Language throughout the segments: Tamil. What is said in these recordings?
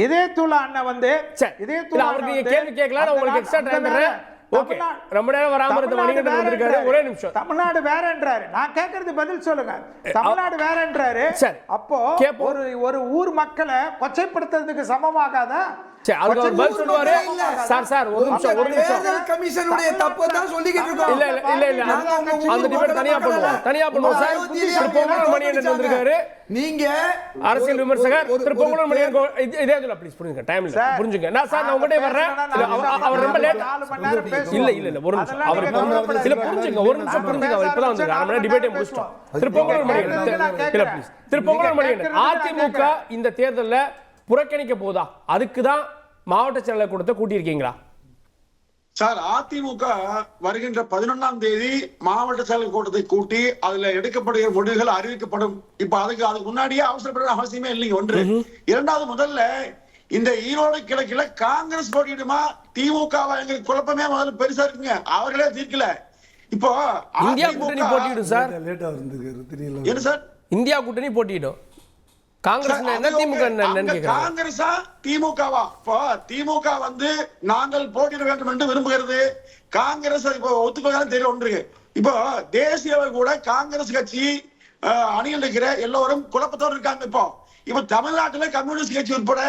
இதயத்துள்ள அண்ணன் வந்து இதயத்துள்ள அவருக்கு கேள்வி கேட்கலாம், நான் உங்களுக்கு எக்ஸ்ட்ரா டைம் தரேன். ஓகே, ரொம்ப நேரம் வராம இருந்த மணிகண்டன் வந்திருக்காரு. ஒரே நிமிஷம். தமிழ்நாடு வேறன்றாரு, நான் கேக்குறது பதில் சொல்லுங்க. தமிழ்நாடு வேறன்றாரு. அப்போ ஒரு ஊர் மக்களை கொச்சைப்படுத்துறதுக்கு சமமாகாதா? சரி, அதுக்கு அவர் பதில் சொல்லுவாரு. சார் ஒரு நிமிஷம். கமிஷனுடைய தப்பு தான் சொல்லிக்கிட்டு இருக்கோம். இல்ல அந்த டிபேட் தனியா பண்ணுவோம் சார். திரு பொங்கலூர் மணிகண்டன் வந்திருக்காரு. நீங்க அரசியல் விமர்சகர் திரு பொங்கலூர் மணிகண்டன் இதே இதுல ப்ளீஸ் புரிஞ்சுங்க. டைம் இல்ல, புரிஞ்சுங்க. நான் சார் நான் உங்ககிட்ட வர்றேன். அவர் ரொம்ப லேட். இல்ல ஒரு நிமிஷம். அவர் இல்ல புரிஞ்சுங்க. ஒரு நிமிஷம் புரிஞ்சுங்க. அவர் இப்பதான் வந்திருக்காரு. நம்ம டிபேட்டை முடிச்சிட்டோம். திரு பொங்கலூர் மணிகண்டன் இல்ல ப்ளீஸ். திரு பொங்கலூர் மணிகண்டன், அதிமுக இந்த தேர்தல்ல புறக்கணிக்க போதா? அதுக்கு தான் மாவட்ட செயலாளர் கூட்டத்தை கூட்டியிருக்கீங்களா? சார், அதிமுக வருகின்ற 11ஆம் தேதி மாவட்ட செயலர் கூட்டத்தை கூட்டி அதுல எடுக்கப்படுகிற முடிவுகள் அறிவிக்கப்படும். இப்ப அதுக்கு முன்னாடியே அவசரப்பட அவசியமே இல்லைங்க. ஒன்று. இரண்டாவது, முதல்ல இந்த ஈரோடு கிழக்குல காங்கிரஸ் போட்டியிடுமா திமுகவா எங்களுக்கு குழப்பமே முதல்ல பெருசா இருக்குங்க. அவர்களே தீர்க்கல. இப்போ இந்தியா கூட்டணி போட்டியிடும் சார். என்ன சார்? இந்தியா கூட்டணி போட்டியிடும். காங்கிரஸா திமுகவா? இப்போ திமுக வந்து நாங்கள் போட்டியிட வேண்டும் என்று விரும்புகிறது. காங்கிரஸ் இப்போ ஒத்துக்கொள்ளாத தெரியல. ஒன்று. இப்போ தேசிய கூட காங்கிரஸ் கட்சி அணியில் இருக்கிற எல்லோரும் குழப்பத்தோடு இருக்காங்க. இப்போ தமிழ்நாட்டில் கம்யூனிஸ்ட் கட்சி உட்பட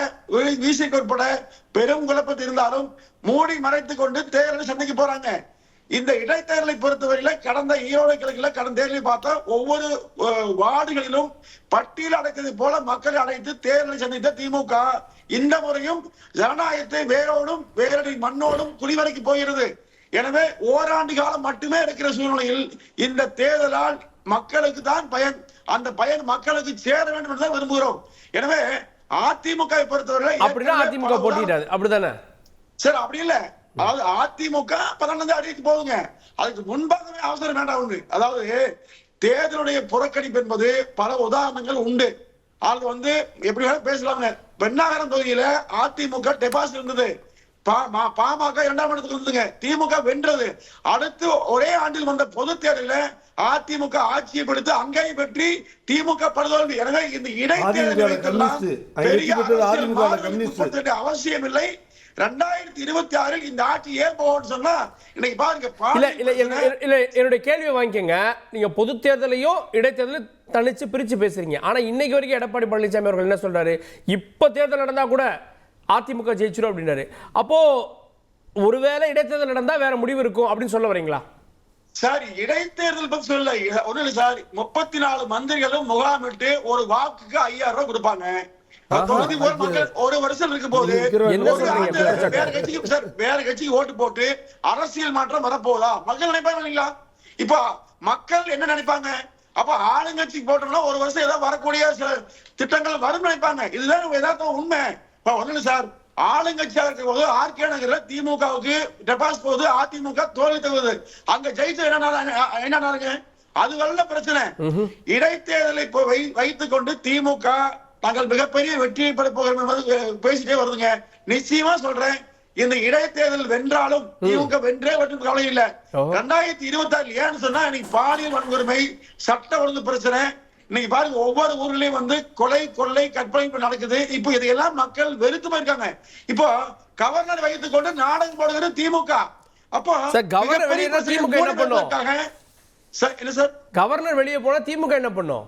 விசிக உட்பட பெரும் குழப்பத்தில் இருந்தாலும் மூடி மறைத்துக் கொண்டு தேர்தலை சந்திக்க போறாங்க. இந்த இடைத்தேர்தலை பொறுத்தவரையில கடந்த ஈரோடு கிழக்குல கடந்த தேர்தலை பார்த்தா ஒவ்வொரு வார்டுகளிலும் பட்டியல் அடைத்தது போல மக்களை அடைத்து தேர்தலை சந்தித்த திமுக இந்த முறையும் ஜனநாயகத்தை வேரோடும் வேரடி மண்ணோடும் குடிவரைக்கு போகிறது. எனவே ஓராண்டு காலம் மட்டுமே இருக்கிற சூழ்நிலையில் இந்த தேர்தலால் மக்களுக்கு தான் பயன். அந்த பயன் மக்களுக்கு சேர வேண்டும் என்று தான் விரும்புகிறோம். எனவே அதிமுக பொறுத்தவரை அதிமுக போட்டியிடாது. அப்படிதானே சார்? அப்படி இல்ல. அதாவது அதிமுக 12 அடிக்கு போகுங்க. அதுக்கு முன்பாகவே அவசரம் வேண்டாம். உண்டு. அதாவது தேர்தலுடைய புறக்கணிப்பு என்பது பல உதாரணங்கள் உண்டு. அது வந்து எப்படி வேணா பேசலாங்க. பெண்ணாகரம் தொகுதியில அதிமுக டெபாசிட் இருந்தது. பாமக 2ஆம் இடத்துக்கு இருந்ததுங்க. திமுக வென்றது. அடுத்து ஒரே ஆண்டில் வந்த பொது தேர்தலில் அதிமுக ஆட்சியை பிடித்து அங்கேயும் வெற்றி, திமுக படுதோல்வி. எனவே இந்த இடைத்தேர்தல் அவசியம் இல்லை. 2026 இந்த ஆட்சி ஏன் போகும்னு சொன்னா இன்னைக்கு பாருங்க. என்னுடைய கேள்வியை வாங்கிக்கங்க. நீங்க பொது தேர்தலையும் இடைத்தேர்தலையும் தனிச்சு பிரிச்சு பேசுறீங்க. ஆனா இன்னைக்கு வரைக்கும் எடப்பாடி பழனிசாமி அவர்கள் என்ன சொல்றாரு? இப்ப தேர்தல் நடந்தா கூட அதிமுக ஜெயிச்சிடும் அப்படின்னாரு. அப்போ ஒருவேளை இடைத்தேர்தல் நடந்தா வேற முடிவு இருக்கும் அப்படின்னு சொல்ல வரீங்களா? சார், இடைத்தேர்தல் பத்தி சொல்ல ஒண்ணு இல்லை சார். 34 மந்திரிகளும் முகாமிட்டு ஒரு வாக்குக்கு 5000 ரூபாய் கொடுப்பாங்க. ஒரு வருஷம் இருக்கும் போது வேற கட்சிக்கு ஓட்டு போட்டு அரசியல் மாற்றம் வரப்போதா மக்கள் நினைப்பாங்க இல்லைங்களா? இப்ப மக்கள் என்ன நினைப்பாங்க? அப்ப ஆளுங்கட்சிக்கு போட்டோம்னா ஒரு வருஷம் ஏதாவது வரக்கூடிய சில திட்டங்கள் வரும் நினைப்பாங்க. இதுதான் யதார்த்தம் உண்மை. ஒண்ணு சார், ஆளுங்கட்சியா இருக்கும் போது ஆர்கே நகர்ல திமுகவுக்கு டெபாசிட் போகுது, அதிமுக தோல்வி தருவது. அங்க ஜெயிச்சு என்ன அது வரல பிரச்சனை. இடைத்தேர்தலை வைத்துக் கொண்டு திமுக நாங்கள் மிகப்பெரிய வெற்றியை பெற போகிறோம் பேசிட்டே வருதுங்க. நிச்சயமா சொல்றேன், இந்த இடைத்தேர்தல் வென்றாலும் திமுக வென்றே மற்றும் கவலை இல்ல. 2026 ஏன்னு சொன்னா இன்னைக்கு பாலியல் வன்கொடுமை, சட்ட ஒழுங்கு பிரச்சனை. இன்னைக்கு பாருங்க, ஒவ்வொரு ஊர்லயும் வந்து கொலை, கொள்ளை, கற்பனை நடக்குது. இப்போ இதையெல்லாம் மக்கள் வெறுத்து போயிருக்காங்க. இப்போ கவர்னர் வைத்துக் கொண்டு நாடகம் போடுகிற திமுக. அப்போ கவர்னர் வெளியே திமுக என்ன பண்ணும்? என்ன சார், கவர்னர் வெளியே போனா திமுக என்ன பண்ணும்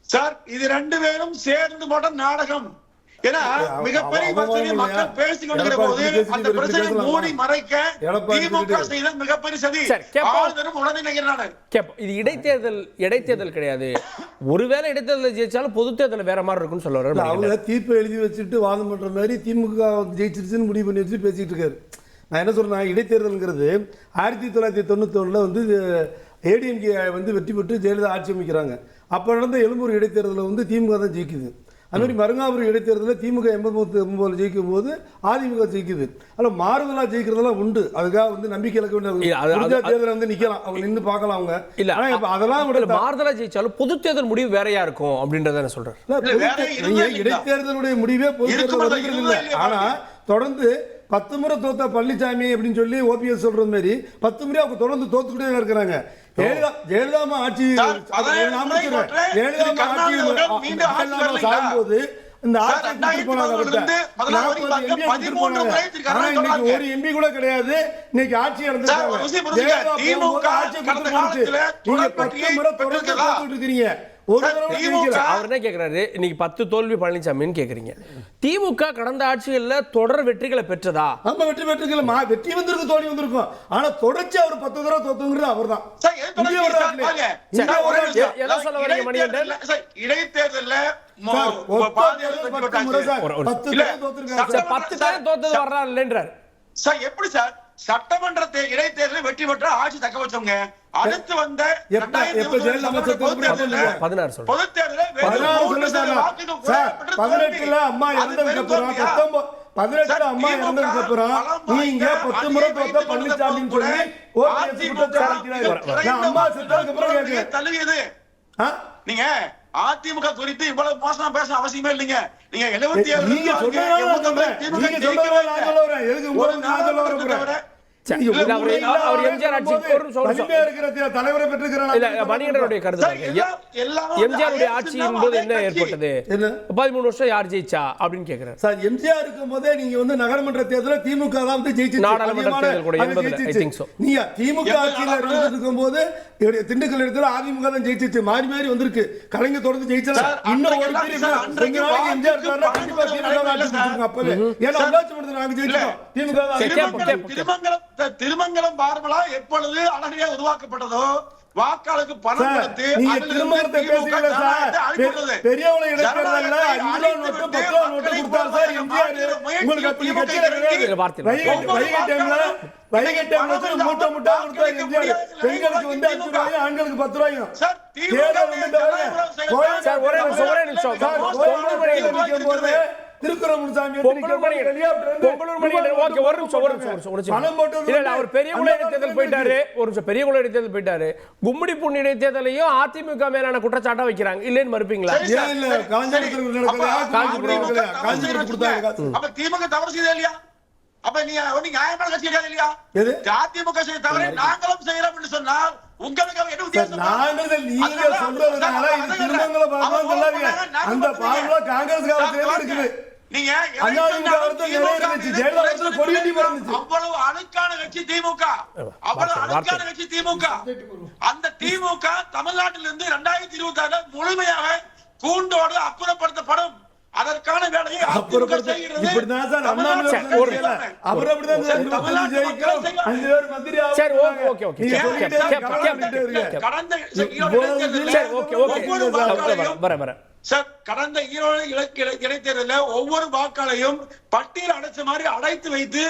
சார்? இது ரெண்டு பேரும் சேர்ந்து போட்ட நாடகம். ஏன்னா மிகப்பெரிய மக்கள் பேசிக் கொண்டிருக்கிற போது அந்த பிரச்சனை மூடி மறைக்க திமுக செய்த மிகப்பெரிய சதி. ஆளுநரும் உடனே நினைக்கிறாங்க. இது இடைத்தேர்தல் கிடையாது. ஒருவேளை இடைத்தேர்தல் ஜெயிச்சாலும் பொது தேர்தல் வேற மாதிரி இருக்கும்னு சொல்ல வர்றாரு. அவங்க தீர்ப்பு எழுதி வச்சுட்டு வாதம் பண்ற மாதிரி திமுக ஜெயிச்சிருச்சுன்னு முடிவு பண்ணி வச்சு பேசிட்டு இருக்காரு. நான் என்ன சொல்றேன், இடைத்தேர்தல்ங்கிறது 1991 வந்து ஏடிஎம்கே வந்து வெற்றி பெற்று ஜெயலலிதா ஆட்சி அமைக்கிறாங்க. அப்போ நடந்த எழும்பூர் இடைத்தேர்தலில் வந்து திமுக தான் ஜெயிக்குது. அது மாதிரி மருங்காபுரம் இடைத்தேர்தலில் திமுக 89 ஜெயிக்கும் போது அதிமுக ஜெயிக்குது. அதில் மாறுதலாக ஜெயிக்கிறதெல்லாம் உண்டு. அதுக்காக வந்து நம்பிக்கை இழக்க வேண்டிய தேர்தல் வந்து நிற்கலாம், அவங்க நின்று பார்க்கலாம். அவங்க இல்லை, ஆனால் இப்போ அதெல்லாம் விட மாறுதலாக ஜெயிச்சாலும் பொது தேர்தல் முடிவு வேறையா இருக்கும் அப்படின்றத நான் சொல்றேன். இடைத்தேர்தலுடைய முடிவே பொது தேர்தல் இல்லை. ஆனால் தொடர்ந்து 10 முறை தோத்த பழனிசாமி அப்படின்னு சொல்லி ஓபிஎஸ் சொல்றது மாதிரி 10 முறை அவங்க தொடர்ந்து தோத்துக்கிட்டே இருக்கிறாங்க. ஜெயலலிதா ஆட்சி சாகும்போது இந்த ஆட்சியை கொடுத்துட்டு போனாங்க அவர்கிட்ட. 40 MP கொடுத்துட்டு போனாங்க. ஆனா இன்னைக்கு ஒரு எம்பி கூட கிடையாது. இன்னைக்கு ஆட்சி நடந்துட்டாங்க. திமுக ஆட்சி கொடுத்து போச்சு. நீங்க 10 முறை தொடர்ந்து பார்த்துட்டு இருக்கீங்க. அவர் என்ன கேக்குறாரு, இன்னைக்கு 10 தோல்வி பழனிசாமின்னு கேக்குறீங்க. திமுக கடந்த ஆட்சிகள்ல தொடர் வெற்றிகளை பெற்றதா? நம்ம வெற்றி வந்திருக்கு, தோல்வி வந்திருக்கும். ஆனா தொடர்ச்சி அவர் 10 தடவை தோத்துங்கிறது அவர்தான். இடைத்தேர்தல்ல 10 தடவை தோத்தது வர்றாரு இல்லைன்றார். சார் எப்படி சார் சட்டமன்ற இடைத்தேர்தலில் வெற்றி பெற்ற ஆட்சி தக்க வச்சவங்க அடுத்து வந்த 16 அம்மா இறந்ததுக்கு அப்புறம் 18 அம்மா இறந்ததுக்கு அப்புறம் நீங்க 10 முறை தோத்த பழனிசாமின்னு சொல்லி அம்மா செத்ததுக்கு அப்புறம் தள்ளுகிறது. நீங்க அதிமுக குறித்து இவ்வளவு மோசமா பேச அவசியமே இல்லைங்க. நீங்க 77 நீங்க தலைவரை எம்ஜிஆருடைய ஆட்சியின் போது என்ன ஏற்பட்டது? 13 வருஷம் யார் ஜெயிச்சா அப்படின்னு கேக்குறாரு. சார் எம்ஜிஆர் இருக்கும் போதே நீங்க வந்து நகரமன்ற தேர்தலில் திமுக தான் வந்து ஜெயிச்சு நாடாளுமன்ற தேர்தல் கூட 80 ஐ திங்க் சோ. நீங்க திமுக ஆட்சியில இருக்கும் போது திண்டுக்கல் இடத்துல அதிமுக தான் ஜெயிச்சிச்சு. மாறி மாறி வந்திருக்கு. கலைஞர் தொடர்ந்து ஜெயிச்சாங்க. இன்னும் ஒரு நாளைக்கு எம்ஜிஆர் காரனா கண்டிப்பா திமுக ஆட்சி கொடுத்துருங்க. அப்பவே ஏன்னா உள்ளாட்சி மன்றத்தில் நாங்க ஜெயிச்சோம். திமுக திருமங்கலம் பார்மலா எப்பொழுது அழகியா உருவாக்கப்பட்டதோ வாக்காளருக்கு பணம் கொடுத்து நீங்க திருமங்கலத்தை பேசுறீங்க சார். பெரியவளை இடைத்தேர்தல்ல 5 நோட்டு 10 நோட்டு கொடுத்தார் சார் எம்ஜிஆர். உங்களுக்கு அப்படி கட்சியில கிடையாது. வைகை டைம்ல மூட்டை மூட்டா கொடுத்தார் எம்ஜிஆர். பெண்களுக்கு வந்து 5 ரூபாய், ஆண்களுக்கு 10 ரூபாயும். சார் ஒரே நிமிஷம் திருக்குறள் போயிட்டாரு. கும்மிடி பூண்டி இடைத்தேர்தலையும் அதிமுக மேலான குற்றச்சாட்டா வைக்கிறாங்க. இல்லன்னு மறுப்பீங்களா? திமுக தவறு செய்தா இல்லையா? அப்ப நீங்க நியாயமான கட்சி இல்லையா? அதிமுக செய்த தவறை நாங்களும் செய்யறோம் என்று சொன்னால் உங்களுக்கு என்ன வித்தியாசம்? நீங்க சொல்றதுனால இது திருமங்கல பார்க்கலாம் சொல்லாதீங்க. அந்த பார்முலா காங்கிரஸ் காலத்துல இருக்குது. நீங்க அவ்வளவு அழுக்கான கட்சி திமுக, அவ்வளவு அழுக்கான கட்சி திமுக. அந்த திமுக தமிழ்நாட்டிலிருந்து 2026 முழுமையாக கூண்டோடு அப்புறப்படுத்தப்படும். அதற்கான வேலையை கடந்த இடைத்தேர்தலில் ஒவ்வொரு வாக்காளையும் பட்டியல் அடைச்ச மாதிரி அடைத்து வைத்து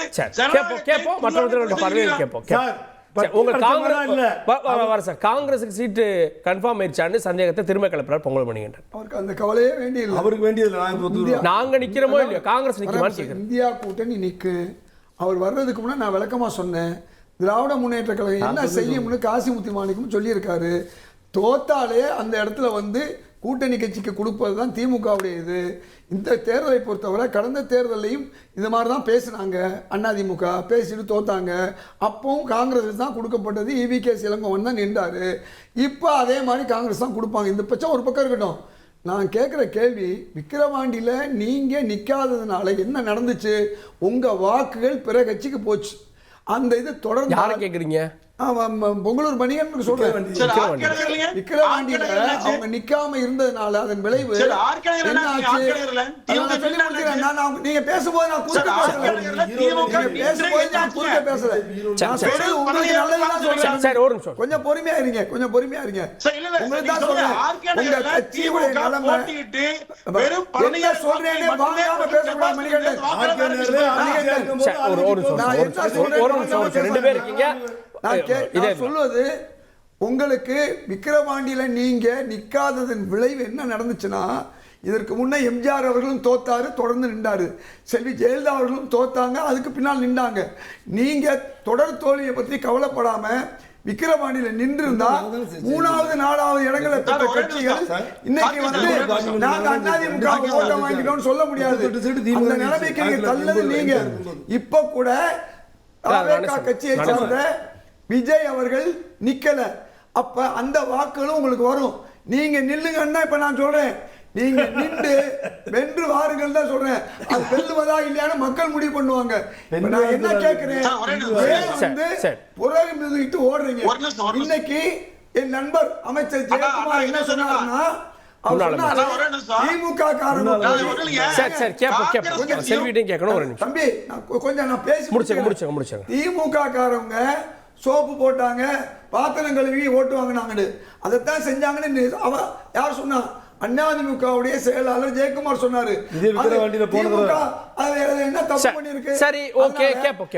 காங்கிரஸுக்கு சீட்டு கன்ஃபார்ம் ஆயிடுச்சான்னு சந்தேகத்தை திரும்ப கிளப்புறார் பொங்கல் மணிகண்டன். அவருக்கு அந்த கவலையே வேண்டியது. அவருக்கு வேண்டியது நாங்க நிக்கிறோமோ இல்லையோ காங்கிரஸ் நிக்குமான்னு கேக்குறேன். இந்தியா கூட்டணி நிக்கு. அவர் வர்றதுக்கு முன்னாடி நான் விளக்கமா சொன்னேன். திராவிட முன்னேற்ற கழகம் என்ன செய்யும்னு காசிமுத்து மாணிக்கம் சொல்லியிருக்காரு. தோத்தாலே அந்த இடத்துல வந்து கூட்டணி கட்சிக்கு கொடுப்பது தான் திமுகவுடைய இது. இந்த தேர்தலை பொறுத்தவரை கடந்த தேர்தலையும் இந்த மாதிரி தான் பேசினாங்க. அதிமுக பேசிட்டு தோத்தாங்க. அப்பவும் காங்கிரஸ் தான் கொடுக்கப்பட்டது. EVK இளங்கோவன் தான் நின்றார். இப்போ அதே மாதிரி காங்கிரஸ் தான் கொடுப்பாங்க. இந்த பட்சம் ஒரு பக்கம் இருக்கட்டும். நான் கேட்குற கேள்வி, விக்கிரவாண்டியில் நீங்கள் நிற்காததுனால என்ன நடந்துச்சு? உங்கள் வாக்குகள் பிற கட்சிக்கு போச்சு. அந்த இது தொடர்ந்து யாரை கேட்குறீங்க? பொங்கலூர் மணிகன் சொல்றேன். விக்கிரவாண்டியில அவங்க நிக்காம இருந்ததுனால அதன் விளைவு என்ன ஆச்சு? நீங்க பேசும்போது நான் குறுக்க பேசல. கொஞ்சம் பொறுமையா இருங்க, கொஞ்சம் பொறுமையா இருங்க. உங்களுக்கு தான் சொல்றேன், உங்க கட்சியுடைய நிலைமை என்ன சொல்றேன்னு வாங்காம பேசக்கூடாது. மணிகண்டன் நான் என்ன சொல்றேன் சொல்லுவது, உங்களுக்கு விக்கிரவாண்டியில நீங்க நிக்காததன் விளைவு என்ன நடந்துச்சுன்னா, இதற்கு முன்னே எம்ஜிஆர் அவர்களும் தோத்தாரு, தொடர்ந்து நின்றாரு. செல்வி ஜெயலலிதா அவர்களும் தோத்தாங்க, அதுக்கு பின்னால் நின்றாங்க. நீங்க தொடர் தோல்வியை பற்றி கவலைப்படாம விக்கிரவாண்டியில நின்றிருந்தா 3வது 4வது இடங்களை பெற்ற கட்சிகள் இன்னைக்கு வந்து நாங்க அதிமுக ஓட்ட வாங்கிட்டோம்னு சொல்ல முடியாது. அந்த நிலைமைக்கு நீங்க தள்ளது நீங்க. இப்ப கூட கட்சியை சார்ந்த விஜய் அவர்கள் நிக்கல. அப்ப அந்த வாக்குகளும் உங்களுக்கு வரும். நீங்க நில்லுங்கன்னா இப்ப நான் சொல்றேன், நீங்க நின்று வென்று வாருங்கள் தான் சொல்றேன். அது வெல்லுவதா இல்லையான்னு மக்கள் முடிவு பண்ணுவாங்க. இப்ப நான் என்ன கேட்கிறேன், புறகு மீது ஓடுறீங்க. இன்னைக்கு என் நண்பர் அமைச்சர் ஜெயக்குமார் என்ன சொன்னாருன்னா, திமுக காரவங்க சோப்பு போட்டாங்க, பாத்திரம் கழுவி ஓட்டு வாங்கினாங்கன்னு அதைத்தான் செஞ்சாங்கன்னு யார் சொன்னா? அதிமுகவுடைய செயலாளர் ஜெயக்குமார் சொன்னாரு. என்ன தப்பு பண்ணிருக்கு? சரி, ஓகே, கேப்போம்.